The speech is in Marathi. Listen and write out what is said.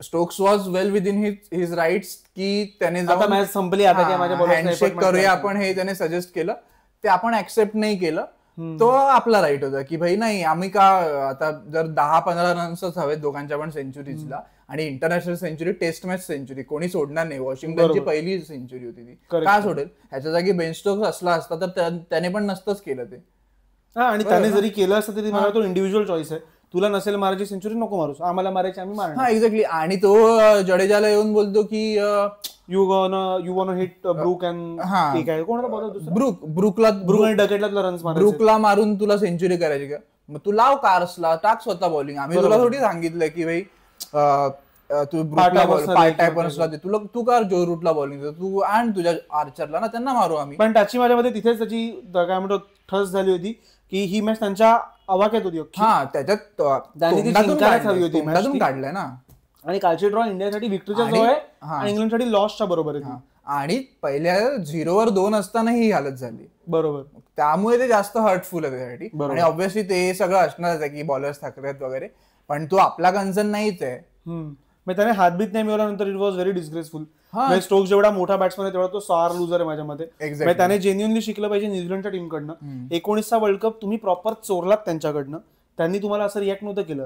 Stokes was well with in his rights की त्याने आता मॅच संपली, आता काय माझ्या हँडशेक करूया आपण हे त्याने सजेस्ट केलं, ते आपण ऍक्सेप्ट नाही केलं. तो आपला राईट होता की भाई नाही आम्ही का आता जर 10-15 रन्सच हवेत दोघांच्या पण सेंचुरीजला, आणि international century test match century कोणी सोडणार नाही. वॉशिंग्टनची पहिली सेंचुरी होती ती, का सोडेल? ह्याच्या जागी बेन स्टोक्स असला असता तर त्याने पण नसतंच केलं ते. आणि त्याने जरी केलं असतं तरी मला तो इंडिव्हिज्युअल चॉईस आहे. तुला नसेल मारायची सेंचुरी नको मारूस, आम्हाला मारायची आम्ही मारणार. हा एक्झॅक्टली. आणि तो जडेजाला येऊन बोलतो की you want hit Brook and कोणाला बोलतो ब्रूकला मारून तुला सेंचुरी करायची का? मग तू लाव कार्सला, टाक स्वतः बॉलिंग. आम्ही तुला थोडी सांगितलं की भाई तू ब्रूकला तुला तू का जो रूटला बॉलिंग तू आण तुझ्या आर्चरला ना, त्यांना मारू आम्ही. पण त्याची माझ्यामध्ये तिथेच त्याची काय म्हणतो ठस झाली होती की ही मॅच त्यांच्या आवाक्यात होती. हा त्याच्यात काढलंय ना. आणि कालची ड्रॉ इंडियासाठी विक्टरीच्या जवळ आहे आणि इंग्लंडसाठी लॉसच्या बरोबर आहे. आणि पहिल्या 0वर 2 असतानाही ही हालत झाली. बरोबर. त्यामुळे ते जास्त हर्टफुल आहे त्यासाठी. आणि ऑब्व्हियसली ते सगळं असणारच आहे की बॉलर्स थकलेत वगैरे, पण तो आपला कन्सर्न नाहीच आहे. मग त्याने हातबीत नाही मिळवल्यानंतर it was very disgraceful. Stokes जेवढा मोठा बॅट्समन आहे तेवढा तो सॉर लुझर आहे माझ्या मते. त्याने जेन्युअनली शिकलं पाहिजे न्यूझीलंडच्या टीमकडनं. 19चा वर्ल्ड कप तुम्ही प्रॉपर चोरलात त्यांच्याकडनं, त्यांनी तुम्हाला असं रिॲक्ट नव्हतं केलं.